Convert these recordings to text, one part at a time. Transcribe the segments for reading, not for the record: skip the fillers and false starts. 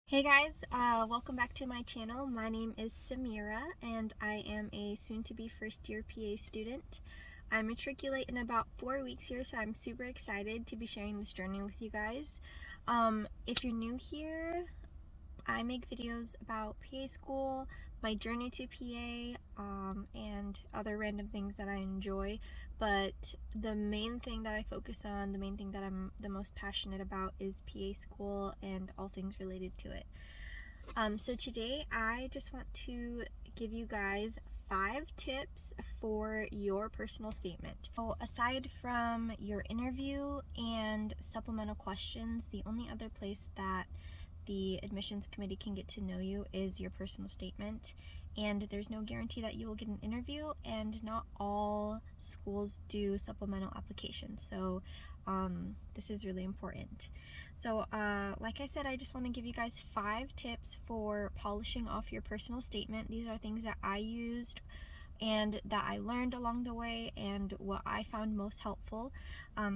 Hey guys, welcome back to my channel. My name is Samira and I am a soon-to-be first-year PA student. I matriculate in about 4 weeks here, so I'm super excited to be sharing this journey with you guys. If you're new here, I make videos about PA school, my journey to PA, and other random things that I enjoy, but the main thing that I focus on, the main thing that I'm the most passionate about is PA school and all things related to it. So today I just want to give you guys 5 tips for your personal statement. So aside from your interview and supplemental questions, the only other place that the admissions committee can get to know you is your personal statement, and there's no guarantee that you will get an interview, and not all schools do supplemental applications, so this is really important. So like I said, I just want to give you guys 5 tips for polishing off your personal statement. These are things that I used and that I learned along the way and what I found most helpful.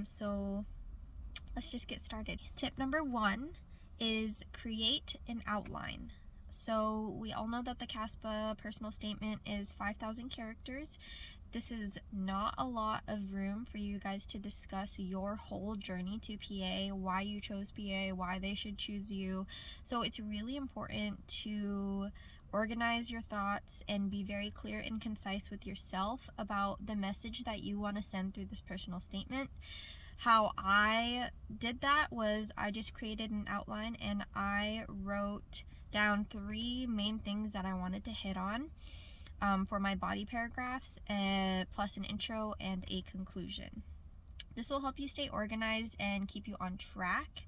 So let's just get started. Tip number 1 is create an outline. So we all know that the CASPA personal statement is 5,000 characters. This is not a lot of room for you guys to discuss your whole journey to PA, why you chose PA, why they should choose you. So it's really important to organize your thoughts and be very clear and concise with yourself about the message that you want to send through this personal statement. How I did that was I just created an outline and I wrote down 3 main things that I wanted to hit on for my body paragraphs, plus an intro and a conclusion. This will help you stay organized and keep you on track,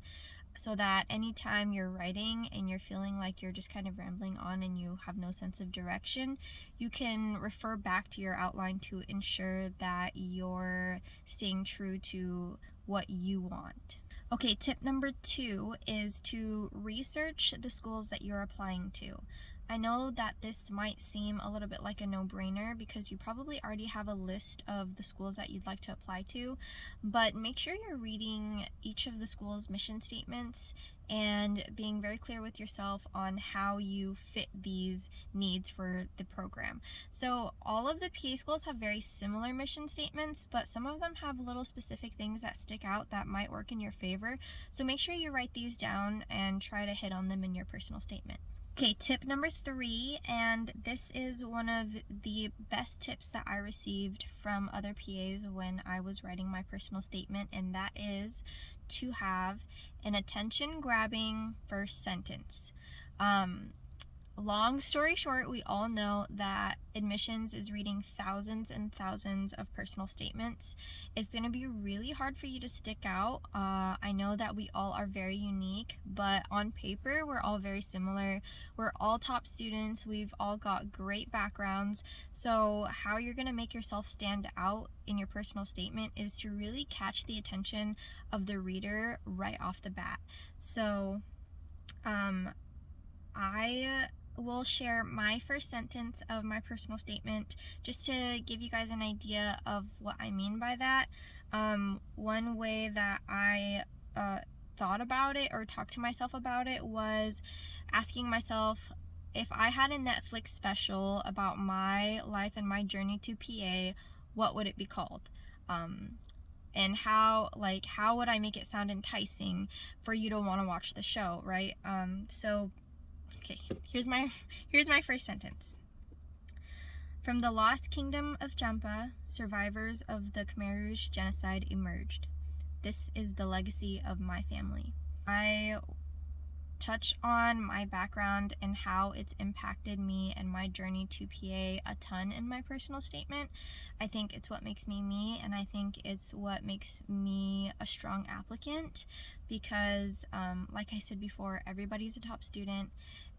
so that anytime you're writing and you're feeling like you're just kind of rambling on and you have no sense of direction, you can refer back to your outline to ensure that you're staying true to what you want. Okay, tip number 2 is to research the schools that you're applying to. I know that this might seem a little bit like a no-brainer because you probably already have a list of the schools that you'd like to apply to, but make sure you're reading each of the school's mission statements and being very clear with yourself on how you fit these needs for the program. So all of the PA schools have very similar mission statements, but some of them have little specific things that stick out that might work in your favor. So make sure you write these down and try to hit on them in your personal statement. Okay, tip number 3, and this is one of the best tips that I received from other PAs when I was writing my personal statement, and that is to have an attention-grabbing first sentence. Long story short, we all know that admissions is reading thousands and thousands of personal statements. It's going to be really hard for you to stick out. I know that we all are very unique, but on paper, we're all very similar. We're all top students. We've all got great backgrounds. So how you're going to make yourself stand out in your personal statement is to really catch the attention of the reader right off the bat. So I will share my first sentence of my personal statement just to give you guys an idea of what I mean by that. One way that I thought about it or talked to myself about it was asking myself, if I had a Netflix special about my life and my journey to PA, what would it be called? And how would I make it sound enticing for you to want to watch the show, right? Okay, here's my first sentence. From the lost kingdom of Champa, survivors of the Khmer Rouge genocide emerged. This is the legacy of my family. I touch on my background and how it's impacted me and my journey to PA a ton in my personal statement. I think it's what makes me me, and I think it's what makes me a strong applicant because, like I said before, everybody's a top student,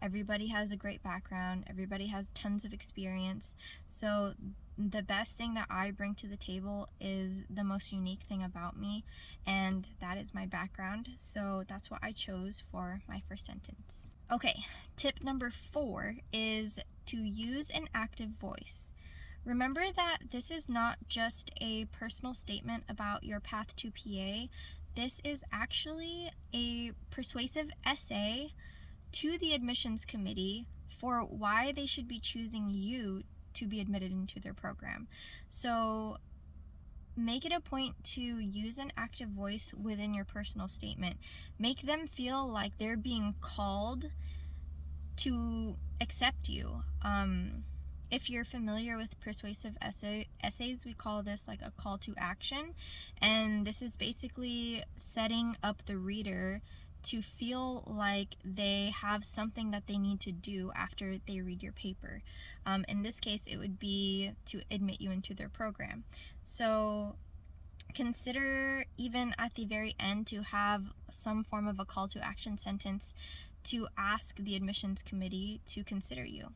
everybody has a great background, everybody has tons of experience. So the best thing that I bring to the table is the most unique thing about me, and that is my background. So that's what I chose for my first sentence. Okay, tip number 4 is to use an active voice. Remember that this is not just a personal statement about your path to PA. This is actually a persuasive essay to the admissions committee for why they should be choosing you to be admitted into their program. So make it a point to use an active voice within your personal statement. Make them feel like they're being called to accept you. If you're familiar with persuasive essays, we call this like a call to action. And this is basically setting up the reader to feel like they have something that they need to do after they read your paper. In this case, it would be to admit you into their program. So consider even at the very end to have some form of a call to action sentence to ask the admissions committee to consider you.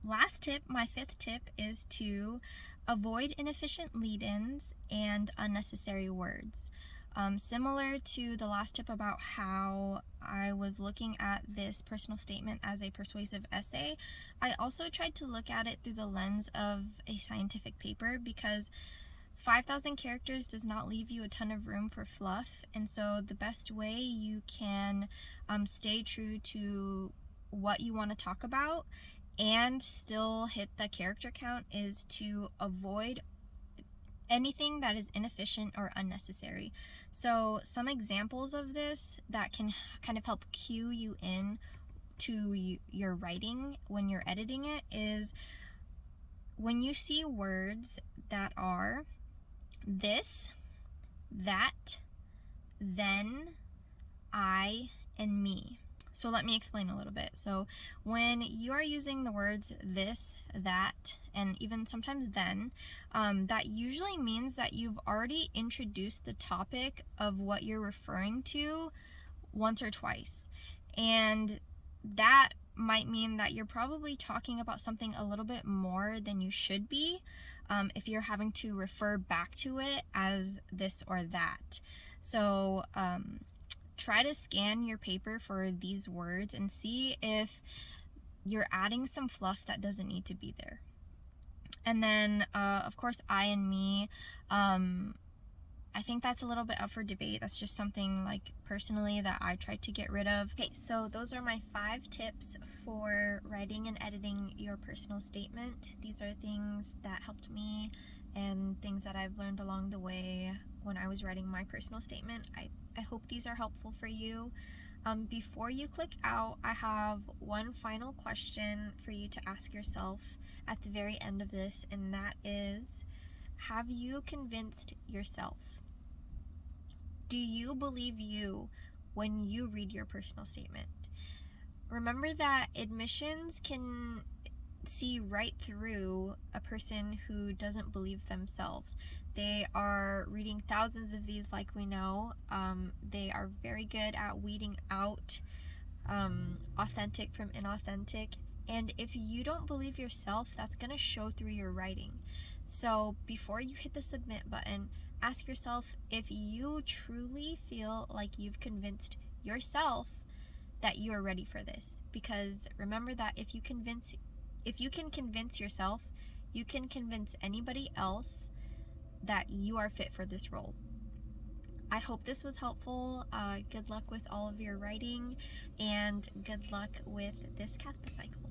Last tip, my 5th tip, is to avoid inefficient lead-ins and unnecessary words. Similar to the last tip about how I was looking at this personal statement as a persuasive essay, I also tried to look at it through the lens of a scientific paper, because 5,000 characters does not leave you a ton of room for fluff, and so the best way you can stay true to what you want to talk about and still hit the character count is to avoid anything that is inefficient or unnecessary. So some examples of this that can kind of help cue you in to your writing when you're editing it is when you see words that are this, that, then, I, and me. So let me explain a little bit. So when you are using the words this, that, and even sometimes then, that usually means that you've already introduced the topic of what you're referring to once or twice. And that might mean that you're probably talking about something a little bit more than you should be if you're having to refer back to it as this or that. So try to scan your paper for these words and see if you're adding some fluff that doesn't need to be there. And then, of course, I and me, I think that's a little bit up for debate. That's just something, like, personally that I tried to get rid of. Okay, so those are my 5 tips for writing and editing your personal statement. These are things that helped me and things that I've learned along the way when I was writing my personal statement. I hope these are helpful for you. Before you click out, I have one final question for you to ask yourself at the very end of this, and that is, have you convinced yourself? Do you believe you when you read your personal statement? Remember that admissions can see right through a person who doesn't believe themselves. They are reading thousands of these, like we know. They are very good at weeding out authentic from inauthentic. And if you don't believe yourself, that's going to show through your writing. So before you hit the submit button, ask yourself if you truly feel like you've convinced yourself that you are ready for this. Because remember that if you can convince yourself, you can convince anybody else that you are fit for this role. I hope this was helpful. Good luck with all of your writing, and good luck with this CASPA cycle.